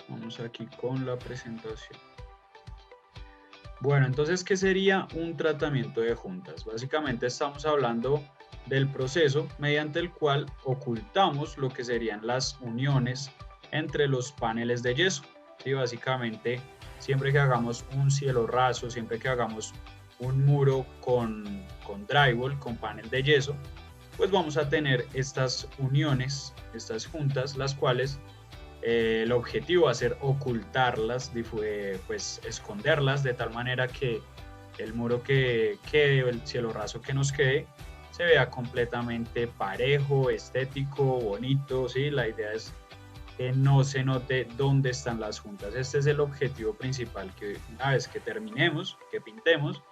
Vamos aquí con la presentación. Bueno, entonces, ¿qué sería un tratamiento de juntas? Básicamente estamos hablando del proceso mediante el cual ocultamos lo que serían las uniones entre los paneles de yeso. Sí, básicamente, siempre que hagamos un cielo raso, siempre que hagamos un muro con drywall, con panel de yeso, pues vamos a tener estas uniones, estas juntas, las cuales el objetivo va a ser ocultarlas, pues esconderlas de tal manera que el muro que quede o el cielo raso que nos quede se vea completamente parejo, estético, bonito, ¿sí? La idea es que no se note dónde están las juntas. Este es el objetivo principal, que una vez que terminemos, que pintemos,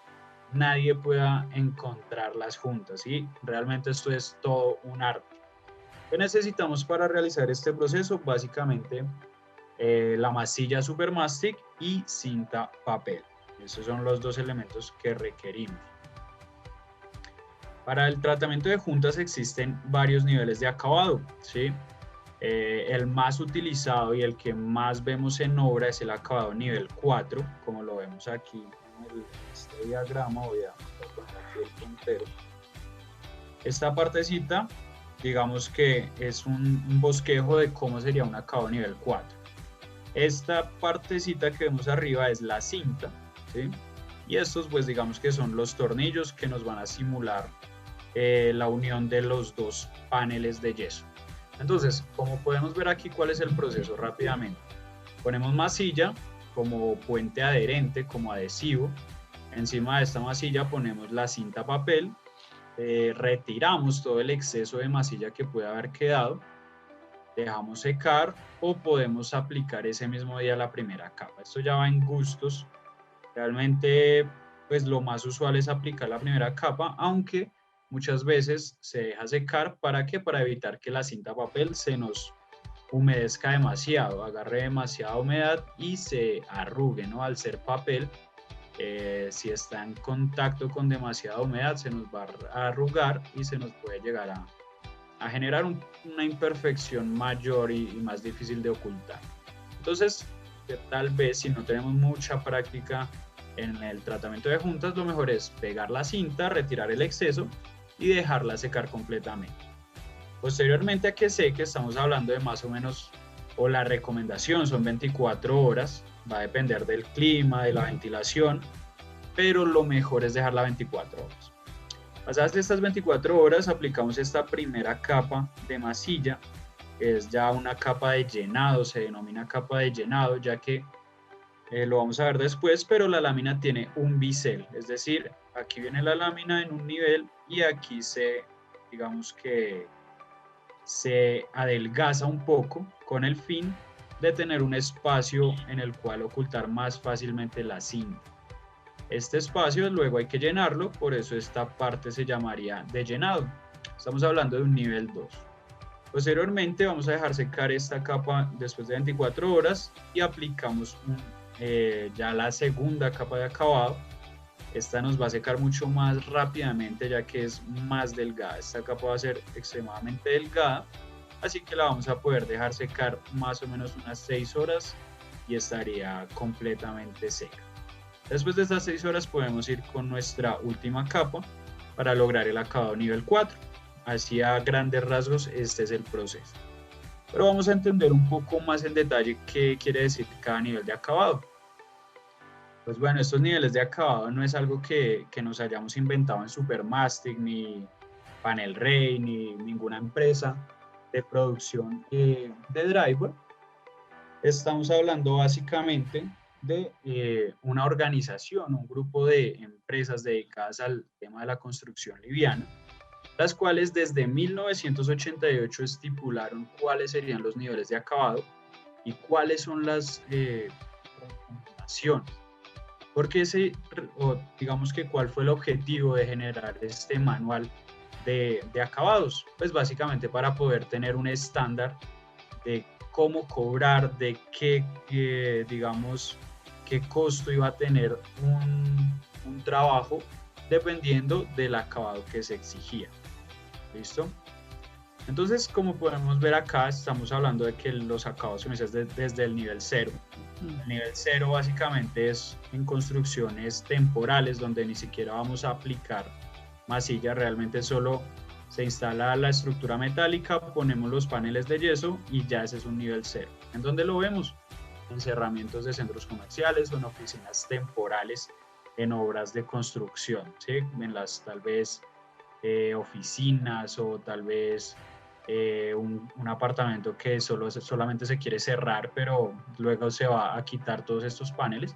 nadie pueda encontrar las juntas, ¿sí? Realmente esto es todo un arte. ¿Qué necesitamos para realizar este proceso? Básicamente la masilla Supermastic y cinta papel. Esos son los dos elementos que requerimos. Para el tratamiento de juntas existen varios niveles de acabado, ¿sí? El más utilizado y el que más vemos en obra es el acabado nivel 4, como lo vemos aquí en este diagrama. Voy a poner aquí el puntero. Esta partecita, digamos que es un bosquejo de cómo sería un acabado nivel 4. Esta partecita que vemos arriba es la cinta, ¿sí? Y estos pues digamos que son los tornillos que nos van a simular la unión de los dos paneles de yeso. Entonces, como podemos ver aquí, ¿cuál es el proceso? Rápidamente. Ponemos masilla como puente adherente, como adhesivo. Encima de esta masilla ponemos la cinta papel. Retiramos todo el exceso de masilla que puede haber quedado. Dejamos secar o podemos aplicar ese mismo día la primera capa. Esto ya va en gustos. Realmente, pues lo más usual es aplicar la primera capa, aunque muchas veces se deja secar. ¿Para qué? Para evitar que la cinta papel se nos humedezca demasiado, agarre demasiada humedad y se arrugue, ¿no? Al ser papel, si está en contacto con demasiada humedad, se nos va a arrugar y se nos puede llegar a generar una imperfección mayor y más difícil de ocultar. Entonces, tal vez si no tenemos mucha práctica en el tratamiento de juntas, lo mejor es pegar la cinta, retirar el exceso y dejarla secar completamente. Posteriormente a que seque, estamos hablando de más o menos, o la recomendación son 24 horas, va a depender del clima, de la ventilación, pero lo mejor es dejarla 24 horas. Pasadas estas 24 horas, aplicamos esta primera capa de masilla, que es ya una capa de llenado, se denomina capa de llenado, ya que lo vamos a ver después, pero la lámina tiene un bisel, es decir, aquí viene la lámina en un nivel y aquí digamos que se adelgaza un poco con el fin de tener un espacio en el cual ocultar más fácilmente la cinta. Este espacio luego hay que llenarlo, por eso esta parte se llamaría de llenado. Estamos hablando de un nivel 2. Posteriormente vamos a dejar secar esta capa después de 24 horas y aplicamos ya la segunda capa de acabado. Esta nos va a secar mucho más rápidamente ya que es más delgada. Esta capa va a ser extremadamente delgada, así que la vamos a poder dejar secar más o menos unas 6 horas y estaría completamente seca. Después de estas 6 horas podemos ir con nuestra última capa para lograr el acabado nivel 4. Así a grandes rasgos este es el proceso. Pero vamos a entender un poco más en detalle qué quiere decir cada nivel de acabado. Pues bueno, estos niveles de acabado no es algo que nos hayamos inventado en Supermastic, ni Panel Rey, ni ninguna empresa de producción de drywall. Estamos hablando básicamente de una organización, un grupo de empresas dedicadas al tema de la construcción liviana, las cuales desde 1988 estipularon cuáles serían los niveles de acabado y cuáles son las recomendaciones. Porque digamos que cuál fue el objetivo de generar este manual de acabados, pues básicamente para poder tener un estándar de cómo cobrar, de digamos, qué costo iba a tener un trabajo dependiendo del acabado que se exigía. ¿Listo? Entonces, como podemos ver acá, estamos hablando de que los acabados comienzan desde el nivel 0. El nivel 0 básicamente es en construcciones temporales donde ni siquiera vamos a aplicar masilla, realmente solo se instala la estructura metálica, ponemos los paneles de yeso y ya ese es un nivel 0. ¿En dónde lo vemos? En cerramientos de centros comerciales o en oficinas temporales en obras de construcción, ¿sí? En las tal vez oficinas o tal vez un apartamento que solamente se quiere cerrar, pero luego se va a quitar todos estos paneles.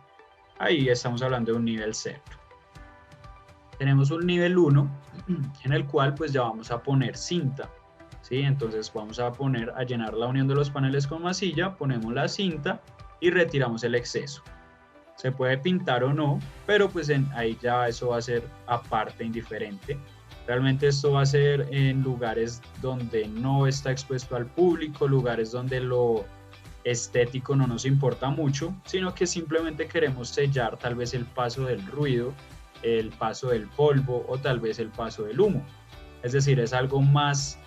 Ahí estamos hablando de un nivel 0. Tenemos un nivel 1 en el cual pues ya vamos a poner cinta, ¿sí? Entonces vamos a llenar la unión de los paneles con masilla, ponemos la cinta y retiramos el exceso. Se puede pintar o no, pero pues ahí ya eso va a ser aparte, indiferente. Realmente esto va a ser en lugares donde no está expuesto al público, lugares donde lo estético no nos importa mucho, sino que simplemente queremos sellar tal vez el paso del ruido, el paso del polvo o tal vez el paso del humo. Es decir, es algo más,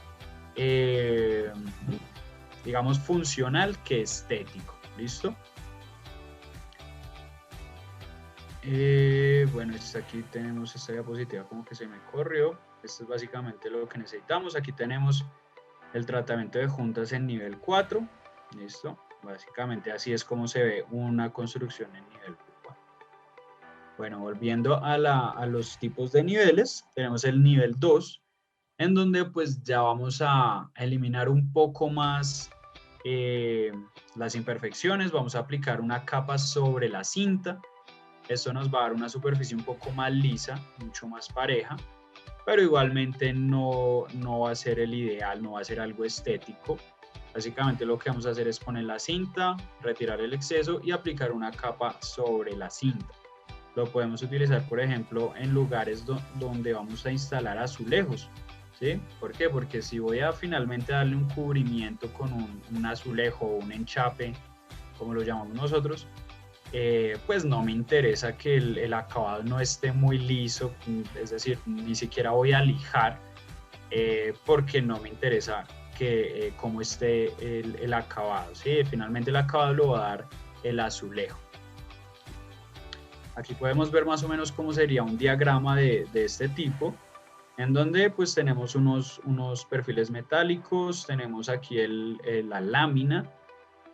digamos, funcional que estético. ¿Listo? Bueno, aquí tenemos esta diapositiva como que se me corrió. Esto es básicamente lo que necesitamos. Aquí tenemos el tratamiento de juntas en nivel 4. Listo. Básicamente así es como se ve una construcción en nivel 4. Bueno, volviendo a los tipos de niveles, tenemos el nivel 2, en donde pues ya vamos a eliminar un poco más las imperfecciones. Vamos a aplicar una capa sobre la cinta. Esto nos va a dar una superficie un poco más lisa, mucho más pareja, pero igualmente no va a ser el ideal, no va a ser algo estético. Básicamente lo que vamos a hacer es poner la cinta, retirar el exceso y aplicar una capa sobre la cinta. Lo podemos utilizar, por ejemplo, en lugares donde vamos a instalar azulejos, ¿sí? ¿Por qué? Porque si voy a finalmente darle un cubrimiento con un azulejo o un enchape, como lo llamamos nosotros, pues no me interesa que el acabado no esté muy liso, es decir, ni siquiera voy a lijar, porque no me interesa que cómo esté el acabado, ¿sí? Finalmente el acabado lo va a dar el azulejo. Aquí podemos ver más o menos cómo sería un diagrama de este tipo, en donde pues tenemos unos perfiles metálicos, tenemos aquí la lámina,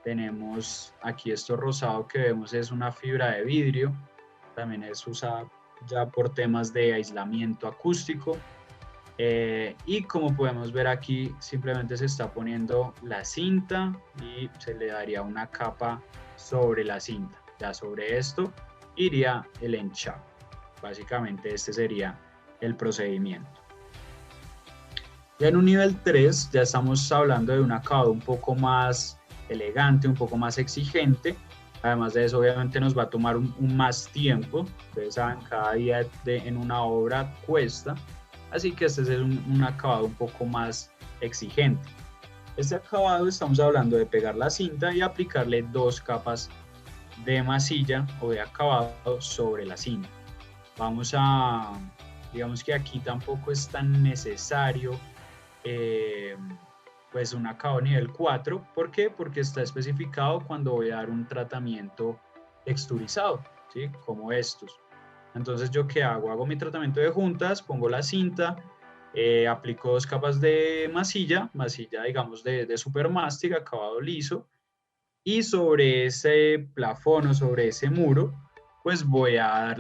tenemos aquí esto rosado que vemos es una fibra de vidrio, también es usada ya por temas de aislamiento acústico. Y como podemos ver aquí, simplemente se está poniendo la cinta y se le daría una capa sobre la cinta. Ya sobre esto iría el enchape. Básicamente este sería el procedimiento. Ya en un nivel 3 ya estamos hablando de un acabado un poco más elegante, un poco más exigente. Además de eso, obviamente nos va a tomar un más tiempo. Ustedes saben, cada día en una obra cuesta. Así que este es un acabado un poco más exigente. Este acabado estamos hablando de pegar la cinta y aplicarle 2 capas de masilla o de acabado sobre la cinta. Digamos que aquí tampoco es tan necesario pues un acabado nivel 4. ¿Por qué? Porque está especificado cuando voy a dar un tratamiento texturizado, ¿sí? Como estos. Entonces, ¿yo qué hago? Hago mi tratamiento de juntas, pongo la cinta, aplico 2 capas de masilla digamos de supermastic, acabado liso, y sobre ese plafón o sobre ese muro, pues voy a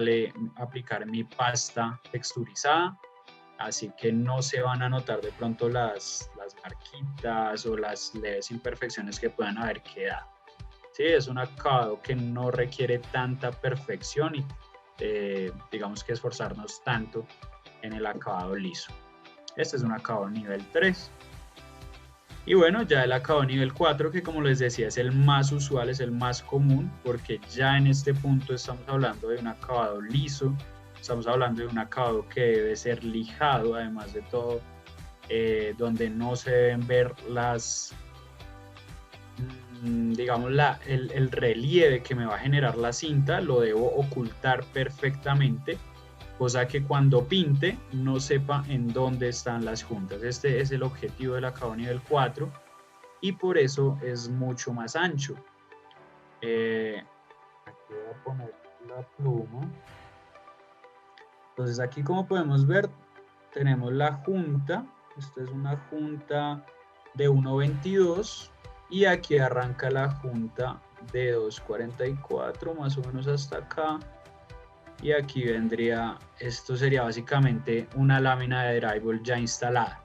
aplicar mi pasta texturizada, así que no se van a notar de pronto las marquitas o las leves imperfecciones que puedan haber quedado. Sí, es un acabado que no requiere tanta perfección y digamos que esforzarnos tanto en el acabado liso. Este es un acabado nivel 3. Y bueno, ya el acabado nivel 4, que como les decía es el más usual, es el más común, porque ya en este punto estamos hablando de un acabado liso, estamos hablando de un acabado que debe ser lijado, además de todo, donde no se deben ver digamos, el relieve que me va a generar la cinta, lo debo ocultar perfectamente. cosa que cuando pinte no sepa en dónde están las juntas. Este es el objetivo del acabado nivel 4 y por eso es mucho más ancho. Aquí voy a poner la pluma. Entonces aquí, como podemos ver, tenemos la junta. Esta es una junta de 1.22 y aquí arranca la junta de 2.44 más o menos hasta acá, y aquí vendría, esto sería básicamente una lámina de drywall ya instalada.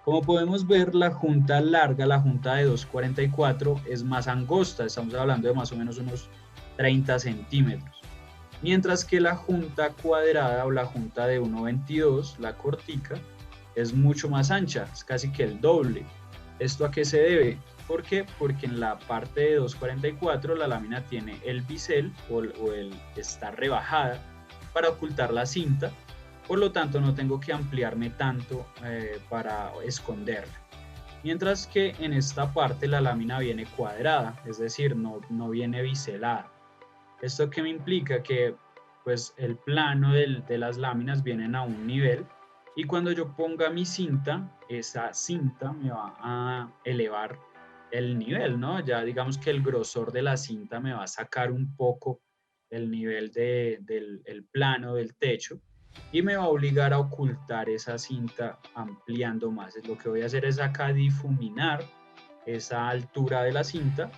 Como podemos ver, la junta larga, la junta de 2.44 es más angosta, estamos hablando de más o menos unos 30 centímetros, mientras que la junta cuadrada o la junta de 1.22, la cortica, es mucho más ancha, es casi que el doble. ¿Esto a qué se debe? ¿Por qué? Porque en la parte de 2.44 la lámina tiene el bisel está rebajada para ocultar la cinta, por lo tanto no tengo que ampliarme tanto para esconderla. Mientras que en esta parte la lámina viene cuadrada, es decir, no viene biselada. ¿Esto qué me implica? Que pues el plano de las láminas vienen a un nivel, y cuando yo ponga mi cinta, esa cinta me va a elevar el nivel, ¿no? Ya digamos que el grosor de la cinta me va a sacar un poco el nivel del plano del techo y me va a obligar a ocultar esa cinta ampliando más. Lo que voy a hacer es acá difuminar esa altura de la cinta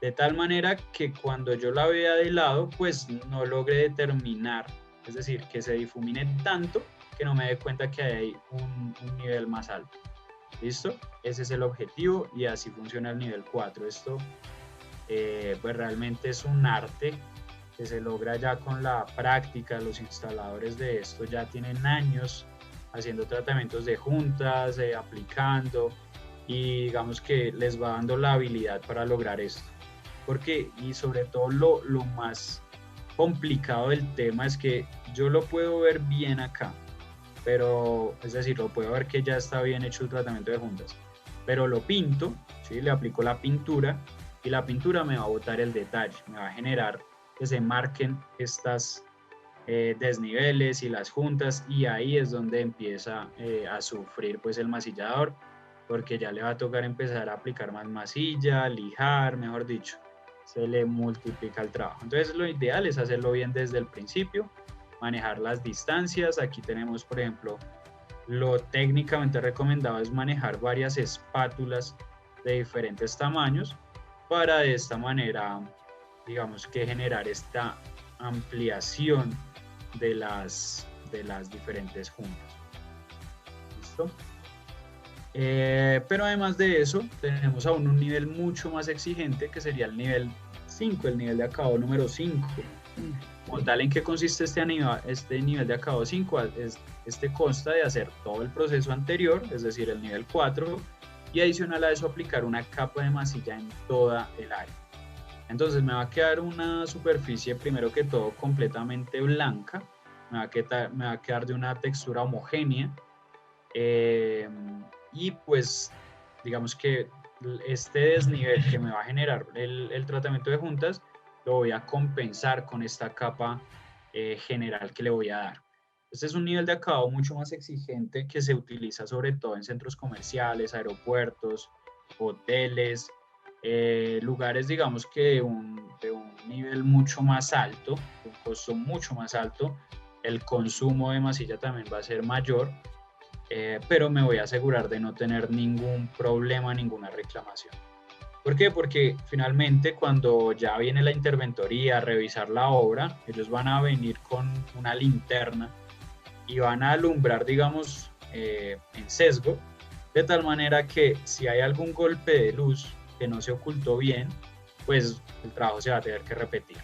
de tal manera que cuando yo la vea de lado, pues no logre determinar, es decir, que se difumine tanto que no me dé cuenta que hay un nivel más alto. ¿Listo? Ese es el objetivo y así funciona el nivel 4. Esto pues realmente es un arte que se logra ya con la práctica. Los instaladores de esto ya tienen años haciendo tratamientos de juntas, aplicando, y digamos que les va dando la habilidad para lograr esto. Porque, y sobre todo lo más complicado del tema es que yo lo puedo ver bien acá, pero es decir, lo puedo ver que ya está bien hecho el tratamiento de juntas, pero lo pinto, ¿sí? Le aplico la pintura y la pintura me va a botar el detalle, me va a generar que se marquen estas desniveles y las juntas, y ahí es donde empieza a sufrir pues el masillador, porque ya le va a tocar empezar a aplicar más masilla, lijar, mejor dicho, se le multiplica el trabajo. Entonces lo ideal es hacerlo bien desde el principio, manejar las distancias. Aquí tenemos, por ejemplo, lo técnicamente recomendado es manejar varias espátulas de diferentes tamaños para de esta manera, digamos que generar esta ampliación de las diferentes juntas. ¿Listo? Pero además de eso, tenemos aún un nivel mucho más exigente, que sería el nivel 5, el nivel de acabado número 5. Como tal, ¿en qué consiste este nivel de acabado 5? Este consta de hacer todo el proceso anterior, es decir, el nivel 4, y adicional a eso aplicar una capa de masilla en toda el área. Entonces me va a quedar una superficie, primero que todo, completamente blanca, me va a quedar de una textura homogénea, y pues digamos que este desnivel que me va a generar el tratamiento de juntas lo voy a compensar con esta capa general que le voy a dar. Este es un nivel de acabado mucho más exigente que se utiliza sobre todo en centros comerciales, aeropuertos, hoteles, lugares digamos que de un nivel mucho más alto, un costo mucho más alto. El consumo de masilla también va a ser mayor, pero me voy a asegurar de no tener ningún problema, ninguna reclamación. ¿Por qué? Porque finalmente cuando ya viene la interventoría a revisar la obra, ellos van a venir con una linterna y van a alumbrar, digamos, en sesgo, de tal manera que si hay algún golpe de luz que no se ocultó bien, pues el trabajo se va a tener que repetir.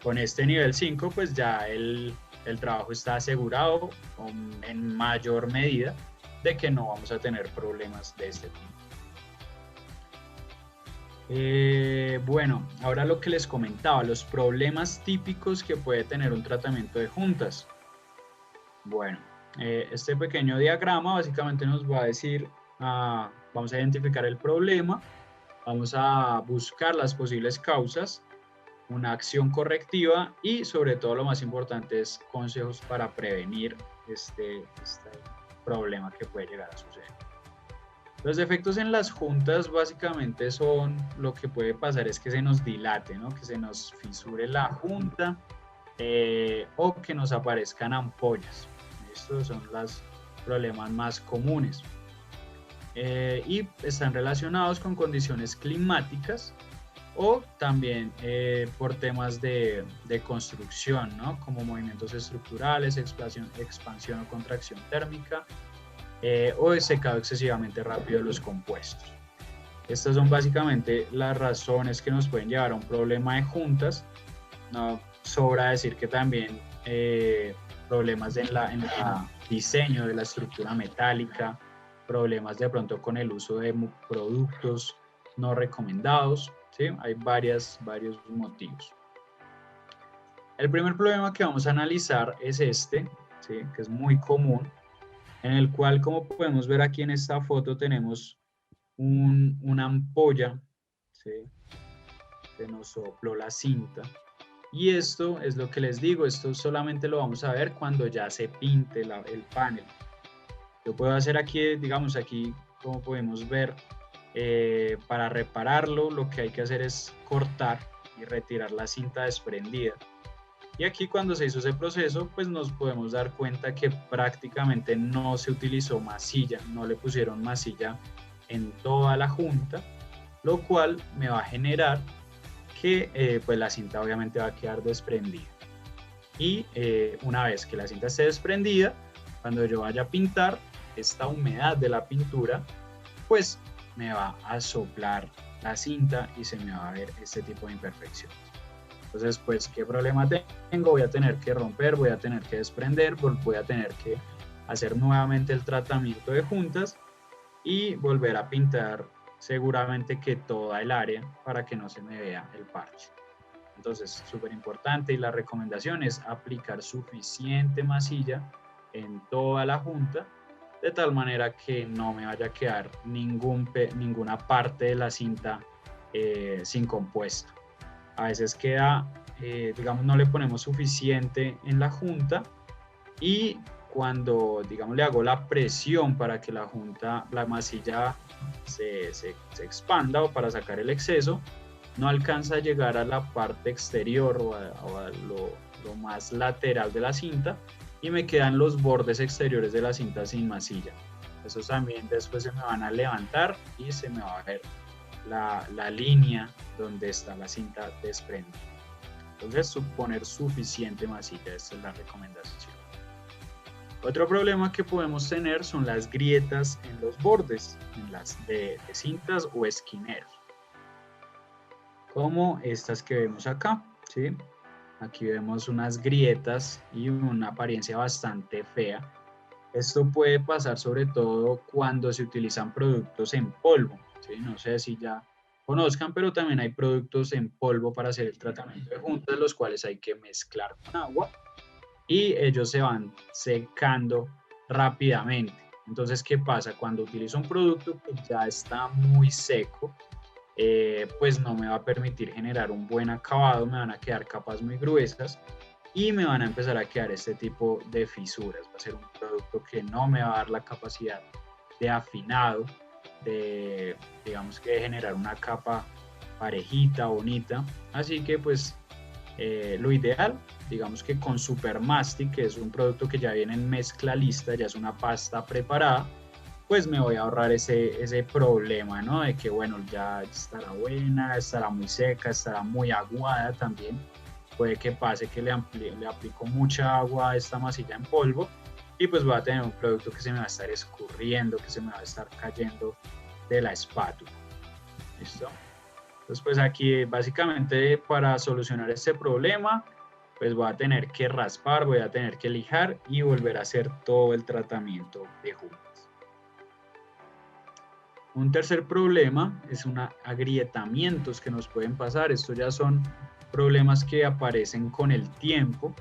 Con este nivel 5, pues ya el trabajo está asegurado en mayor medida de que no vamos a tener problemas de este tipo. Bueno, ahora lo que les comentaba, los problemas típicos que puede tener un tratamiento de juntas. Bueno, este pequeño diagrama básicamente nos va a decir, vamos a identificar el problema, vamos a buscar las posibles causas una acción correctiva y sobre todo lo más importante es consejos para prevenir este problema que puede llegar a suceder. Los defectos en las juntas básicamente son, lo que puede pasar es que se nos dilate, ¿no? Que se nos fisure la junta o que nos aparezcan ampollas. Estos son los problemas más comunes. Y están relacionados con condiciones climáticas o también por temas de construcción, ¿no? Como movimientos estructurales, expansión o contracción térmica, o el secado excesivamente rápido de los compuestos. Estas son básicamente las razones que nos pueden llevar a un problema de juntas. No sobra decir que también problemas en el diseño de la estructura metálica, problemas de pronto con el uso de productos no recomendados, ¿sí? Hay varios motivos. El primer problema que vamos a analizar es este, ¿sí? Que es muy común, en el cual, como podemos ver aquí en esta foto, tenemos una ampolla, ¿sí? Se nos sopló la cinta. Y esto es lo que les digo, esto solamente lo vamos a ver cuando ya se pinte el panel. Yo puedo hacer aquí, digamos aquí, como podemos ver, para repararlo, lo que hay que hacer es cortar y retirar la cinta desprendida. Y aquí cuando se hizo ese proceso, pues nos podemos dar cuenta que prácticamente no se utilizó masilla, no le pusieron masilla en toda la junta, lo cual me va a generar que pues la cinta obviamente va a quedar desprendida. Y una vez que la cinta esté desprendida, cuando yo vaya a pintar, esta humedad de la pintura, pues me va a soplar la cinta y se me va a ver este tipo de imperfecciones. Entonces, pues, ¿qué problema tengo? Voy a tener que romper, voy a tener que desprender, voy a tener que hacer nuevamente el tratamiento de juntas y volver a pintar seguramente que toda el área para que no se me vea el parche. Entonces, súper importante, y la recomendación es aplicar suficiente masilla en toda la junta, de tal manera que no me vaya a quedar ninguna parte de la cinta sin compuesto. A veces queda, digamos, no le ponemos suficiente en la junta y cuando, digamos, le hago la presión para que la masilla se expanda o para sacar el exceso, no alcanza a llegar a la parte exterior o a lo más lateral de la cinta y me quedan los bordes exteriores de la cinta sin masilla. Esos también después se me van a levantar y se me va a ver la línea donde está la cinta desprendida. Entonces, poner suficiente masilla, esta es la recomendación. Otro problema que podemos tener son las grietas en los bordes, en las de cintas o esquineros, como estas que vemos acá, ¿sí? Aquí vemos unas grietas y una apariencia bastante fea. Esto puede pasar sobre todo cuando se utilizan productos en polvo, ¿sí? No sé si ya conozcan, pero también hay productos en polvo para hacer el tratamiento de juntas, los cuales hay que mezclar con agua y ellos se van secando rápidamente. Entonces, ¿qué pasa? Cuando utilizo un producto que ya está muy seco, pues no me va a permitir generar un buen acabado, me van a quedar capas muy gruesas y me van a empezar a quedar este tipo de fisuras. Va a ser un producto que no me va a dar la capacidad de afinado, digamos que de generar una capa parejita, bonita. Así que pues lo ideal, digamos que con Supermastic, que es un producto que ya viene en mezcla lista, ya es una pasta preparada, pues me voy a ahorrar ese problema, ¿no? De que, bueno, ya estará buena, estará muy seca, estará muy aguada también. Puede que pase que le aplico mucha agua a esta masilla en polvo y pues voy a tener un producto que se me va a estar escurriendo, que se me va a estar cayendo de la espátula. ¿Listo? Entonces, pues aquí básicamente para solucionar este problema, pues voy a tener que raspar, voy a tener que lijar y volver a hacer todo el tratamiento de juntas. Un tercer problema es agrietamientos que nos pueden pasar. Estos ya son problemas que aparecen con el tiempo,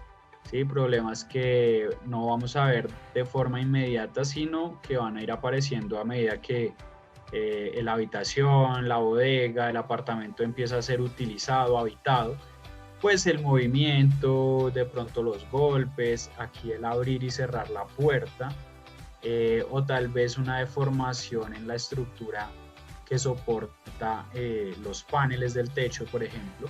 ¿sí? Problemas que no vamos a ver de forma inmediata, sino que van a ir apareciendo a medida que la habitación, la bodega, el apartamento empieza a ser utilizado, habitado, pues el movimiento, de pronto los golpes, aquí el abrir y cerrar la puerta, o tal vez una deformación en la estructura que soporta los paneles del techo, por ejemplo.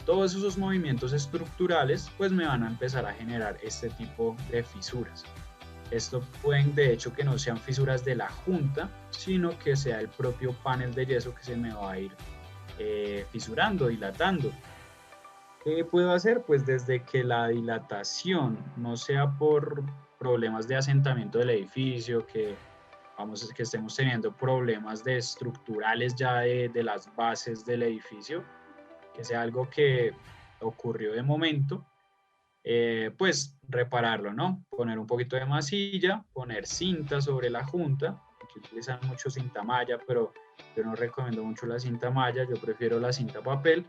Todos esos movimientos estructurales pues me van a empezar a generar este tipo de fisuras. Esto pueden de hecho que no sean fisuras de la junta, sino que sea el propio panel de yeso que se me va a ir fisurando, dilatando. ¿Qué puedo hacer? Pues desde que la dilatación no sea por problemas de asentamiento del edificio, que estemos teniendo problemas de estructurales ya de las bases del edificio, que sea algo que ocurrió de momento, pues repararlo, ¿no? Poner un poquito de masilla, poner cinta sobre la junta. Aquí utilizan mucho cinta malla, pero yo no recomiendo mucho la cinta malla, yo prefiero la cinta papel,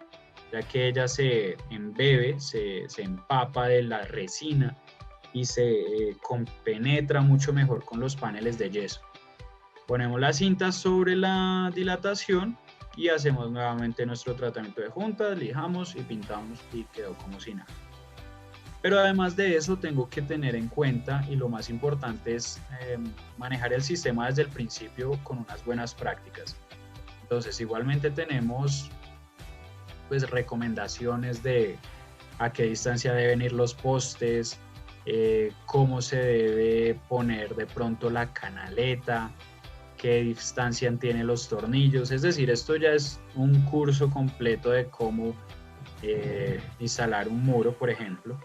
ya que ella se embebe, se empapa de la resina y se compenetra mucho mejor con los paneles de yeso. Ponemos la cinta sobre la dilatación y hacemos nuevamente nuestro tratamiento de juntas, lijamos y pintamos y quedó como si nada. Pero además de eso tengo que tener en cuenta, y lo más importante es manejar el sistema desde el principio con unas buenas prácticas. Entonces igualmente tenemos pues recomendaciones de a qué distancia deben ir los postes, cómo se debe poner de pronto la canaleta, qué distancia tienen los tornillos. Es decir, esto ya es un curso completo de cómo instalar un muro, por ejemplo.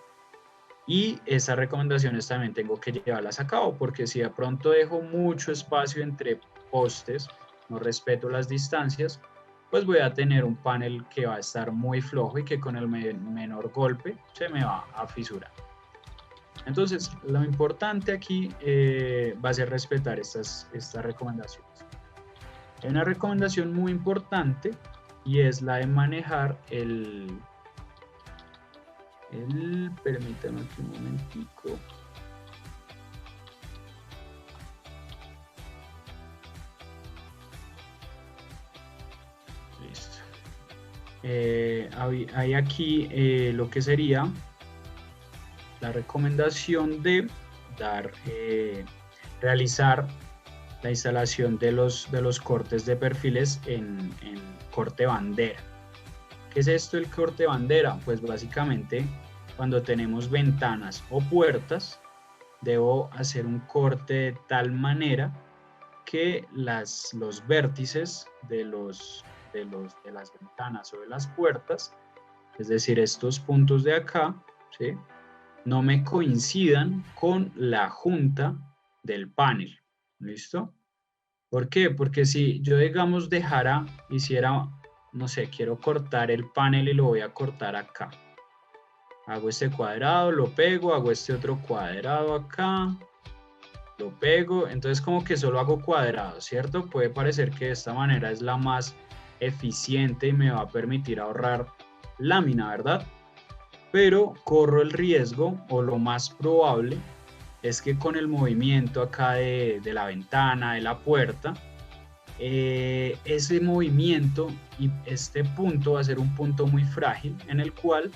Y esas recomendaciones también tengo que llevarlas a cabo, porque si de pronto dejo mucho espacio entre postes, no respeto las distancias, pues voy a tener un panel que va a estar muy flojo y que con el menor golpe se me va a fisurar. Entonces, lo importante aquí va a ser respetar estas recomendaciones. Hay una recomendación muy importante y es la de manejar permítame aquí un momentico. Listo. Hay aquí lo que sería la recomendación de realizar la instalación de los cortes de perfiles en corte bandera. ¿Qué es esto el corte bandera? Pues básicamente cuando tenemos ventanas o puertas, debo hacer un corte de tal manera que los vértices de las ventanas o de las puertas, es decir, estos puntos de acá, ¿sí?, no me coincidan con la junta del panel. ¿Listo? ¿Por qué? Porque si yo, digamos, hiciera, no sé, quiero cortar el panel y lo voy a cortar acá. Hago este cuadrado, lo pego, hago este otro cuadrado acá, lo pego, entonces como que solo hago cuadrados, ¿cierto? Puede parecer que de esta manera es la más eficiente y me va a permitir ahorrar lámina, ¿verdad? Pero corro el riesgo, o lo más probable, es que con el movimiento acá de la ventana, de la puerta, ese movimiento y este punto va a ser un punto muy frágil en el cual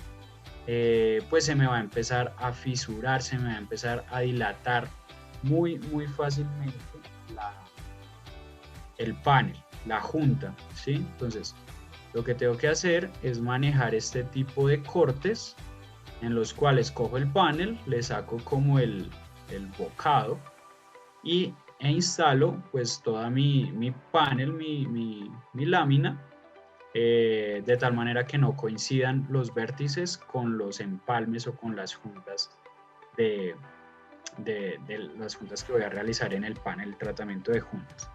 pues se me va a empezar a fisurar, se me va a empezar a dilatar muy fácilmente el panel, la junta, ¿sí? Entonces, lo que tengo que hacer es manejar este tipo de cortes en los cuales cojo el panel, le saco como el bocado e instalo pues toda mi panel, mi lámina, de tal manera que no coincidan los vértices con los empalmes o con las juntas de las juntas que voy a realizar en el panel, el tratamiento de juntas.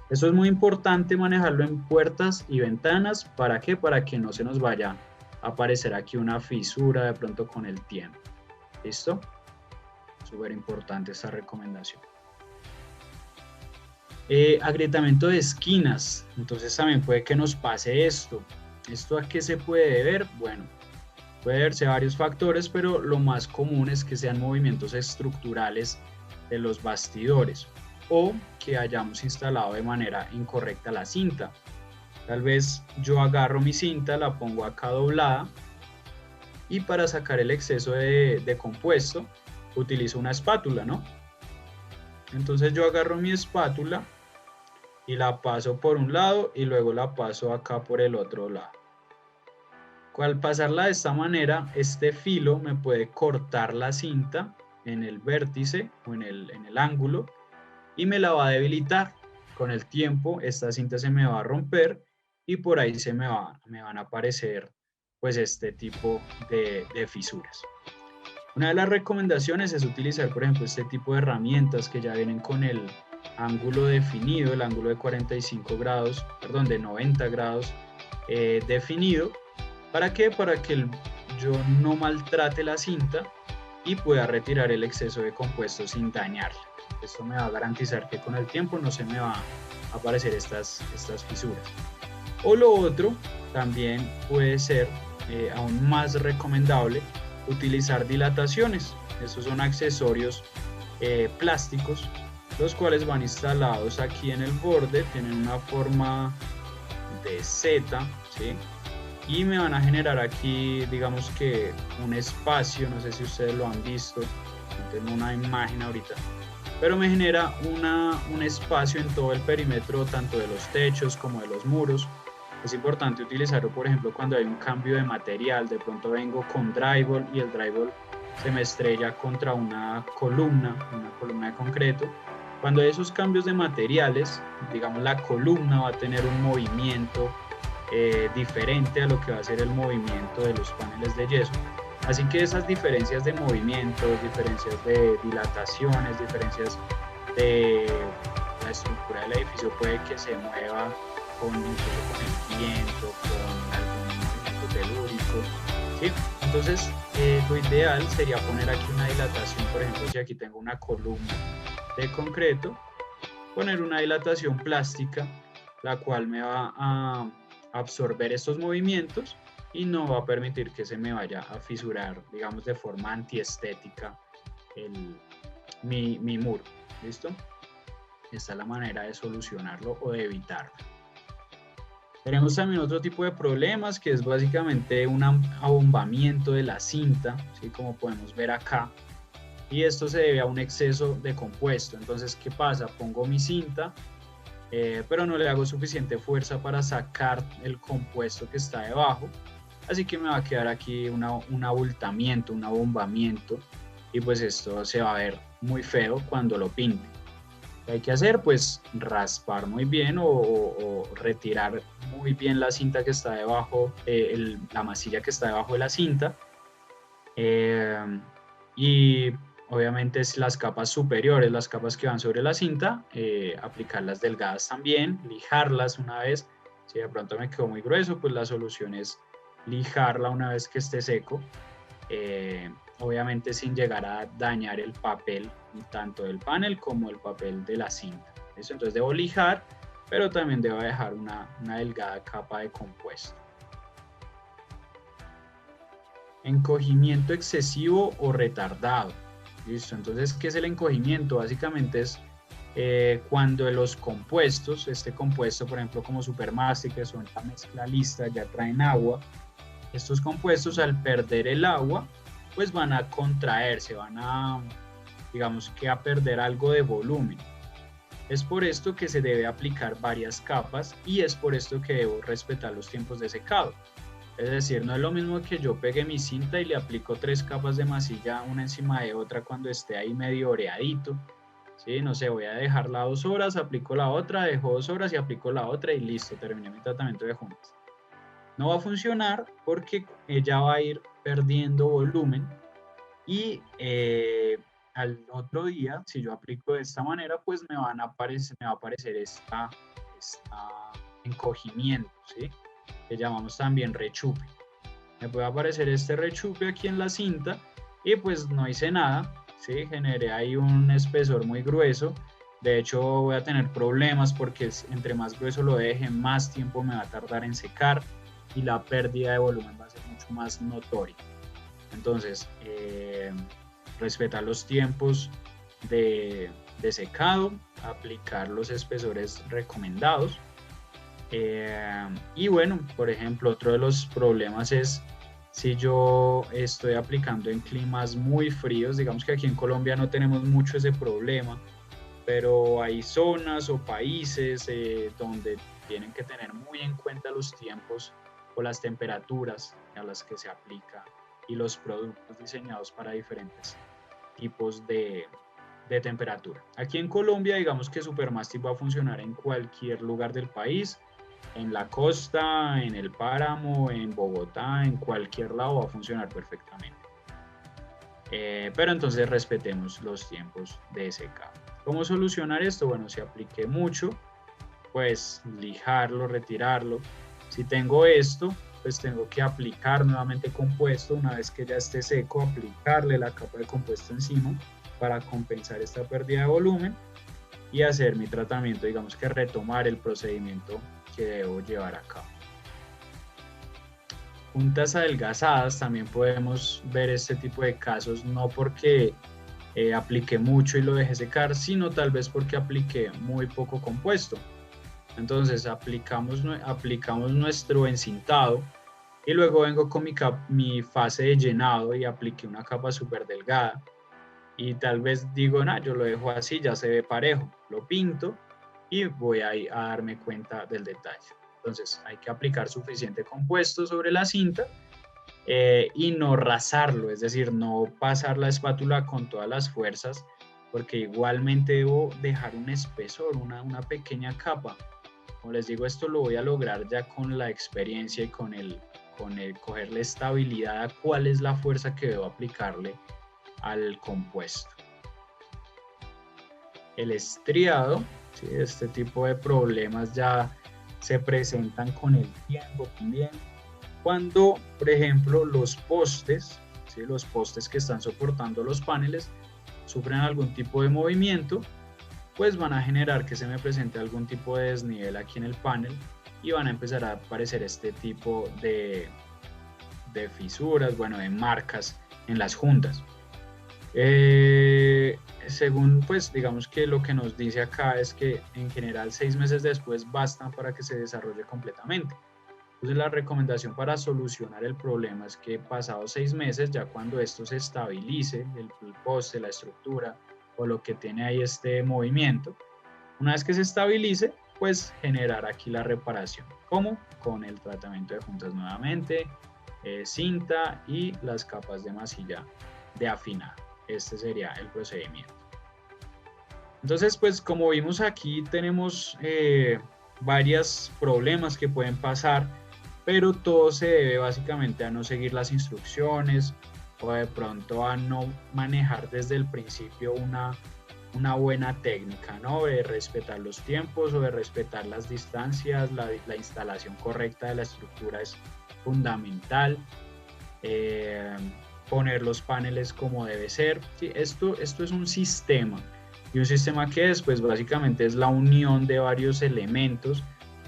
Eso es muy importante manejarlo en puertas y ventanas. ¿Para qué? Para que no se nos vaya a aparecer aquí una fisura de pronto con el tiempo. ¿Listo? Súper importante esta recomendación. Agrietamiento de esquinas. Entonces también puede que nos pase esto. ¿Esto a qué se puede deber? Bueno, puede deberse a varios factores, pero lo más común es que sean movimientos estructurales de los bastidores o que hayamos instalado de manera incorrecta la cinta. Tal vez yo agarro mi cinta, la pongo acá doblada Y para sacar el exceso de compuesto, utilizo una espátula, ¿no? Entonces yo agarro mi espátula y la paso por un lado y luego la paso acá por el otro lado. Al pasarla de esta manera, este filo me puede cortar la cinta en el vértice o en el ángulo y me la va a debilitar. Con el tiempo esta cinta se me va a romper y por ahí me van a aparecer pues este tipo de fisuras. Una de las recomendaciones es utilizar, por ejemplo, este tipo de herramientas que ya vienen con el ángulo definido, el ángulo de 45 grados, perdón, de 90 grados definido. ¿Para qué? Para que yo no maltrate la cinta y pueda retirar el exceso de compuesto sin dañarla. Esto me va a garantizar que con el tiempo no se me va a aparecer estas fisuras. O lo otro, también puede ser aún más recomendable utilizar dilataciones. Estos son accesorios plásticos, los cuales van instalados aquí en el borde, tienen una forma de Z, ¿sí? Y me van a generar aquí, digamos que un espacio, no sé si ustedes lo han visto, no tengo una imagen ahorita, pero me genera un espacio en todo el perímetro, tanto de los techos como de los muros. Es importante utilizarlo, por ejemplo, cuando hay un cambio de material, de pronto vengo con drywall y el drywall se me estrella contra una columna de concreto. Cuando hay esos cambios de materiales, digamos la columna va a tener un movimiento diferente a lo que va a ser el movimiento de los paneles de yeso. Así que esas diferencias de movimiento, diferencias de dilataciones, diferencias de la estructura del edificio puede que se mueva incluso con el viento, con algún movimiento telúrico, ¿sí? Entonces lo ideal sería poner aquí una dilatación, por ejemplo, si aquí tengo una columna de concreto, poner una dilatación plástica, la cual me va a absorber estos movimientos y no va a permitir que se me vaya a fisurar, digamos, de forma antiestética mi muro. ¿Listo? Esta es la manera de solucionarlo o de evitarlo. Tenemos también otro tipo de problemas que es básicamente un abombamiento de la cinta, ¿sí? Como podemos ver acá. Y esto se debe a un exceso de compuesto. Entonces, ¿qué pasa? Pongo mi cinta, pero no le hago suficiente fuerza para sacar el compuesto que está debajo. Así que me va a quedar aquí un abultamiento, un abombamiento. Y pues esto se va a ver muy feo cuando lo pinte. ¿Qué hay que hacer? Pues raspar muy bien o retirar muy bien la cinta que está debajo, la masilla que está debajo de la cinta. Y obviamente las capas superiores, las capas que van sobre la cinta, aplicarlas delgadas también, lijarlas una vez. Si de pronto me quedó muy grueso, pues la solución es lijarla una vez que esté seco. Obviamente sin llegar a dañar el papel, tanto del panel como el papel de la cinta. ¿Listo? Entonces debo lijar, pero también debo dejar una delgada capa de compuesto. Encogimiento excesivo o retardado. ¿Listo? Entonces, ¿qué es el encogimiento? Básicamente es cuando los compuestos, este compuesto, por ejemplo, como Supermastic, que son la mezcla lista, ya traen agua. Estos compuestos, al perder el agua, pues van a contraerse, van a, digamos que a perder algo de volumen. Es por esto que se debe aplicar varias capas y es por esto que debo respetar los tiempos de secado. Es decir, no es lo mismo que yo pegue mi cinta y le aplico 3 capas de masilla una encima de otra cuando esté ahí medio oreadito. ¿Sí? No sé, voy a dejarla 2 horas, aplico la otra, dejo 2 horas y aplico la otra y listo, terminé mi tratamiento de juntas. No va a funcionar porque ella va a ir perdiendo volumen y al otro día, si yo aplico de esta manera, pues me va a aparecer esta encogimiento, ¿sí? Que llamamos también rechupe. Me puede aparecer este rechupe aquí en la cinta y pues no hice nada, ¿sí? Generé ahí un espesor muy grueso. De hecho voy a tener problemas porque entre más grueso lo deje, más tiempo me va a tardar en secar y la pérdida de volumen va a ser mucho más notoria. Entonces, respetar los tiempos de secado, aplicar los espesores recomendados. Y bueno, por ejemplo, otro de los problemas es Si yo estoy aplicando en climas muy fríos, digamos que aquí en Colombia no tenemos mucho ese problema, pero hay zonas o países donde tienen que tener muy en cuenta los tiempos o las temperaturas a las que se aplica y los productos diseñados para diferentes tipos de temperatura. Aquí en Colombia, digamos que Supermastic va a funcionar en cualquier lugar del país, en la costa, en el páramo, en Bogotá, en cualquier lado va a funcionar perfectamente. Pero entonces respetemos los tiempos de secado. ¿Cómo solucionar esto? Bueno, si apliqué mucho, pues lijarlo, retirarlo. Si tengo esto, pues tengo que aplicar nuevamente compuesto. Una vez que ya esté seco, aplicarle la capa de compuesto encima para compensar esta pérdida de volumen y hacer mi tratamiento, digamos que retomar el procedimiento que debo llevar a cabo. Juntas adelgazadas, también podemos ver este tipo de casos, no porque apliqué mucho y lo dejé secar, sino tal vez porque apliqué muy poco compuesto. Entonces aplicamos nuestro encintado y luego vengo con mi fase de llenado y apliqué una capa súper delgada y tal vez digo, nah, yo lo dejo así, ya se ve parejo, lo pinto y voy a darme cuenta del detalle. Entonces hay que aplicar suficiente compuesto sobre la cinta y no rasarlo, es decir, no pasar la espátula con todas las fuerzas, porque igualmente debo dejar un espesor, una pequeña capa. Como les digo, esto lo voy a lograr ya con la experiencia y con el cogerle estabilidad a cuál es la fuerza que debo aplicarle al compuesto. El estriado, ¿sí? Este tipo de problemas ya se presentan con el tiempo también. Cuando, por ejemplo, los postes, ¿sí? Los postes que están soportando los paneles, sufren algún tipo de movimiento, pues van a generar que se me presente algún tipo de desnivel aquí en el panel y van a empezar a aparecer este tipo de fisuras, bueno, de marcas en las juntas. Según, pues, digamos que lo que nos dice acá es que en general 6 meses después bastan para que se desarrolle completamente. Entonces la recomendación para solucionar el problema es que pasados 6 meses, ya cuando esto se estabilice, el poste, la estructura o lo que tiene ahí este movimiento, una vez que se estabilice, pues generar aquí la reparación. ¿Cómo? Con el tratamiento de juntas nuevamente, cinta y las capas de masilla de afinado. Este sería el procedimiento. Entonces, pues como vimos aquí, tenemos varios problemas que pueden pasar, pero todo se debe básicamente a no seguir las instrucciones o de pronto a no manejar desde el principio una buena técnica, ¿no? De respetar los tiempos o de respetar las distancias, la instalación correcta de la estructura es fundamental. Eh, Poner los paneles como debe ser. Sí, esto es un sistema. ¿Y un sistema qué es? Pues básicamente es la unión de varios elementos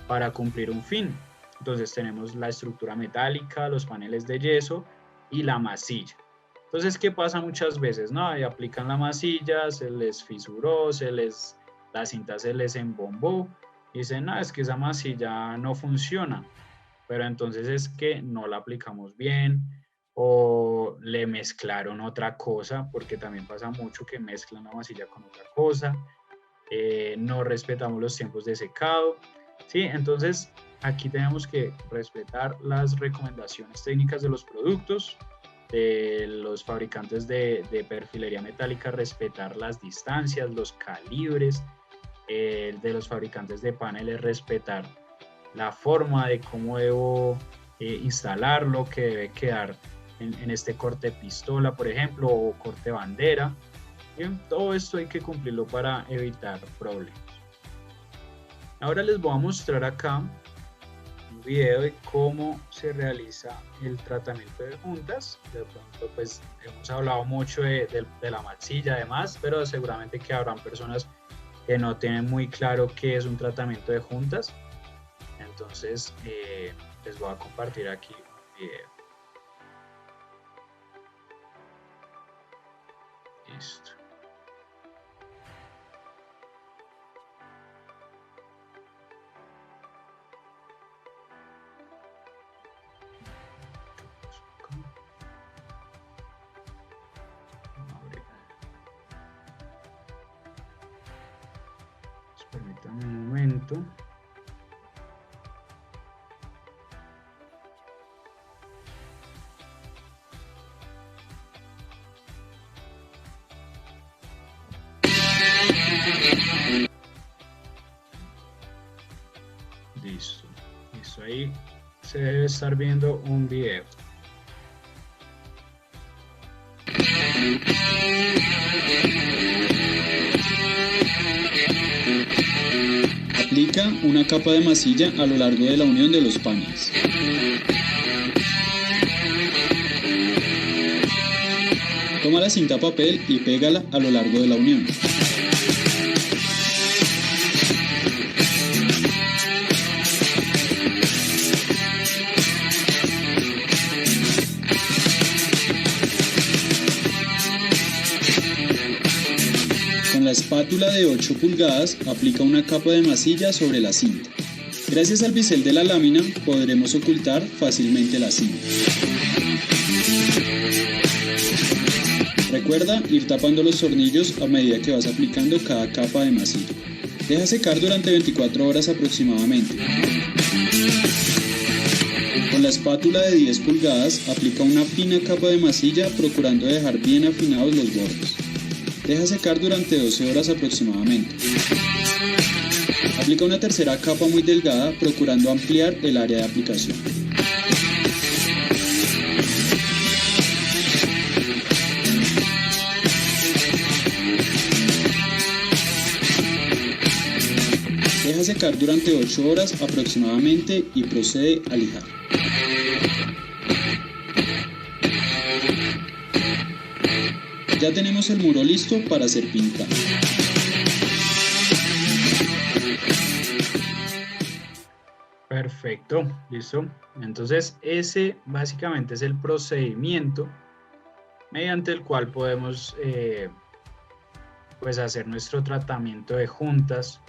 para cumplir un fin. Entonces tenemos la estructura metálica, los paneles de yeso y la masilla. Entonces, ¿qué pasa muchas veces? ¿No? Ahí aplican la masilla, se les fisuró, la cinta se les embombó y dicen, no, es que esa masilla no funciona, pero entonces es que no la aplicamos bien o le mezclaron otra cosa, porque también pasa mucho que mezclan la masilla con otra cosa, no respetamos los tiempos de secado, ¿sí? Entonces aquí tenemos que respetar las recomendaciones técnicas de los productos, de los fabricantes de perfilería metálica, respetar las distancias, los calibres, de los fabricantes de paneles, respetar la forma de cómo debo instalarlo, que debe quedar en este corte pistola, por ejemplo, o corte bandera. Bien, todo esto hay que cumplirlo para evitar problemas. Ahora les voy a mostrar acá un video de cómo se realiza el tratamiento de juntas. De pronto, pues hemos hablado mucho de la masilla además, pero seguramente que habrán personas que no tienen muy claro qué es un tratamiento de juntas. Entonces, les voy a compartir aquí un video. Listo. Permítanme un momento. Listo. Listo, ahí se debe estar viendo un video. Aplica una capa de masilla a lo largo de la unión de los paneles. Toma la cinta papel y pégala a lo largo de la unión. Con la espátula de 8 pulgadas, aplica una capa de masilla sobre la cinta. Gracias al bisel de la lámina, podremos ocultar fácilmente la cinta. Recuerda ir tapando los tornillos a medida que vas aplicando cada capa de masilla. Deja secar durante 24 horas aproximadamente. Con la espátula de 10 pulgadas, aplica una fina capa de masilla procurando dejar bien afinados los bordes. Deja secar durante 12 horas aproximadamente. Aplica una tercera capa muy delgada, procurando ampliar el área de aplicación. Deja secar durante 8 horas aproximadamente y procede a lijar. Ya tenemos el muro listo para ser pintado. Perfecto, listo. Entonces ese básicamente es el procedimiento mediante el cual podemos pues hacer nuestro tratamiento de juntas.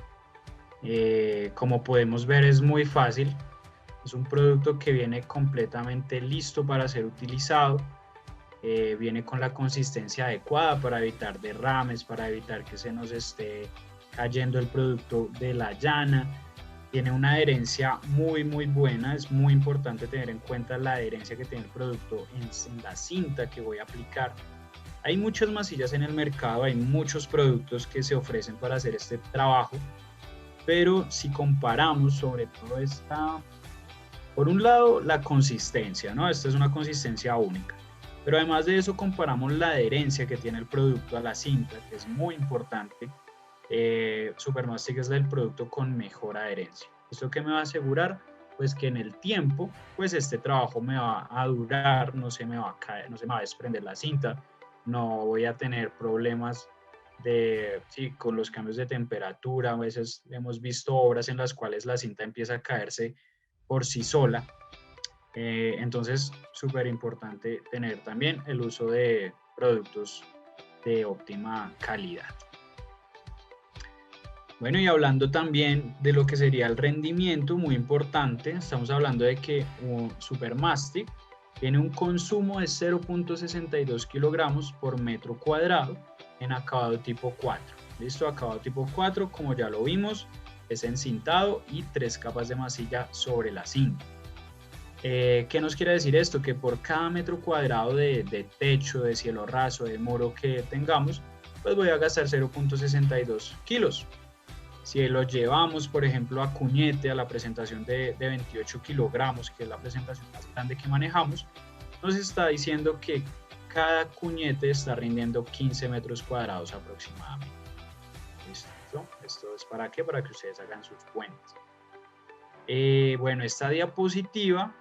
Como podemos ver, es muy fácil. Es un producto que viene completamente listo para ser utilizado. Viene con la consistencia adecuada para evitar derrames, para evitar que se nos esté cayendo el producto de la llana. Tiene una adherencia muy buena. Es muy importante tener en cuenta la adherencia que tiene el producto en la cinta que voy a aplicar. Hay muchas masillas en el mercado, hay muchos productos que se ofrecen para hacer este trabajo, pero si comparamos sobre todo por un lado la consistencia, ¿no? Esta es una consistencia única. Pero además de eso comparamos la adherencia que tiene el producto a la cinta, que es muy importante. Supermastic es el producto con mejor adherencia. ¿Esto qué me va a asegurar? Pues que en el tiempo, pues este trabajo me va a durar, no se me va a caer, no se me va a desprender la cinta, no voy a tener problemas con los cambios de temperatura. A veces hemos visto obras en las cuales la cinta empieza a caerse por sí sola. Entonces, súper importante tener también el uso de productos de óptima calidad. Bueno, y hablando también de lo que sería el rendimiento, muy importante, estamos hablando de que Supermastic tiene un consumo de 0.62 kilogramos por metro cuadrado en acabado tipo 4. Listo, acabado tipo 4, como ya lo vimos, es encintado y 3 capas de masilla sobre la cinta. ¿Qué nos quiere decir esto? Que por cada metro cuadrado de techo, de cielo raso, de muro que tengamos, pues voy a gastar 0.62 kilos. Si lo llevamos, por ejemplo, a cuñete, a la presentación de 28 kilogramos, que es la presentación más grande que manejamos, nos está diciendo que cada cuñete está rindiendo 15 metros cuadrados aproximadamente. ¿Listo? ¿Esto es para qué? Para que ustedes hagan sus cuentas. Bueno, esta diapositiva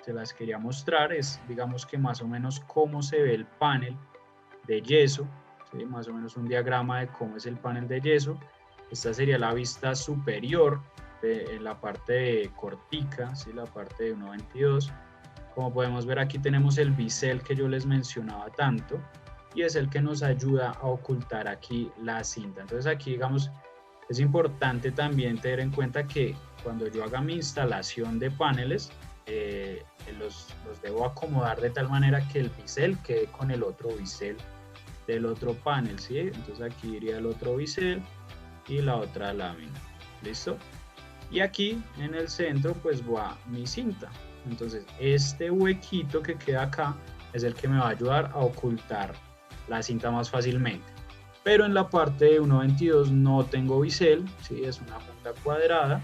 se las quería mostrar, es digamos que más o menos cómo se ve el panel de yeso, ¿sí? Más o menos un diagrama de cómo es el panel de yeso. Esta sería la vista superior en la parte de cortica, ¿sí? La parte de 1.22. Como podemos ver, aquí tenemos el bisel que yo les mencionaba tanto, y es el que nos ayuda a ocultar aquí la cinta. Entonces aquí, digamos, es importante también tener en cuenta que cuando yo haga mi instalación de paneles, los debo acomodar de tal manera que el bisel quede con el otro bisel del otro panel, ¿sí? Entonces aquí iría el otro bisel y la otra lámina. ¿listo? Y aquí en el centro pues va mi cinta. Entonces este huequito que queda acá es el que me va a ayudar a ocultar la cinta más fácilmente. Pero en la parte de 1.22 no tengo bisel, ¿sí? Es una junta cuadrada.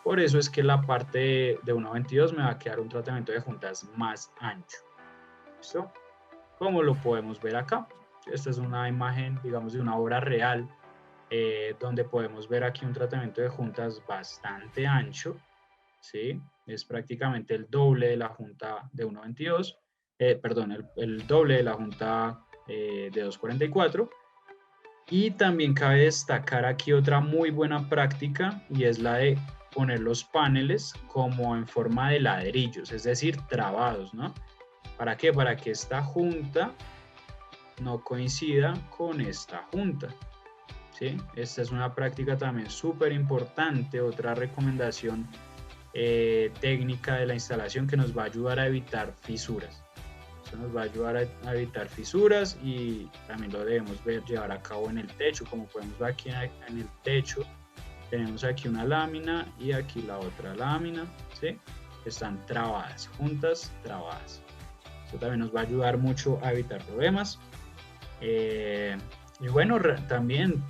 Por eso es que la parte de 1.22 me va a quedar un tratamiento de juntas más ancho. ¿Listo? Como lo podemos ver acá. Esta es una imagen, digamos, de una obra real, donde podemos ver aquí un tratamiento de juntas bastante ancho, ¿sí? Es prácticamente el doble de la junta de 1.22, perdón, el doble de la junta de 2.44. Y también cabe destacar aquí otra muy buena práctica, y es la de poner los paneles como en forma de ladrillos, es decir, trabados, ¿no? ¿Para qué? Para que esta junta no coincida con esta junta, ¿sí? Esta es una práctica también súper importante, otra recomendación técnica de la instalación que nos va a ayudar a evitar fisuras. Esto nos va a ayudar a evitar fisuras, y también lo debemos llevar a cabo en el techo. Como podemos ver aquí en el techo, tenemos aquí una lámina y aquí la otra lámina, ¿sí? Están trabadas, juntas trabadas. Esto también nos va a ayudar mucho a evitar problemas. Y bueno, también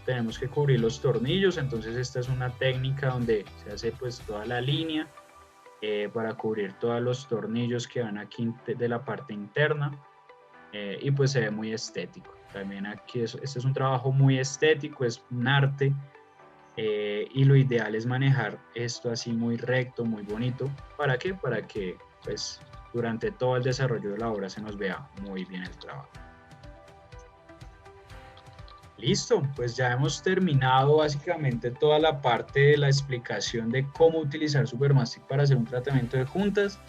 tenemos que cubrir los tornillos. Entonces esta es una técnica donde se hace pues toda la línea para cubrir todos los tornillos que van aquí de la parte interna, y pues se ve muy estético. También aquí este es un trabajo muy estético, es un arte, y lo ideal es manejar esto así muy recto, muy bonito. ¿Para qué? Para que pues durante todo el desarrollo de la obra se nos vea muy bien el trabajo. Listo, pues ya hemos terminado básicamente toda la parte de la explicación de cómo utilizar Supermastic para hacer un tratamiento de juntas.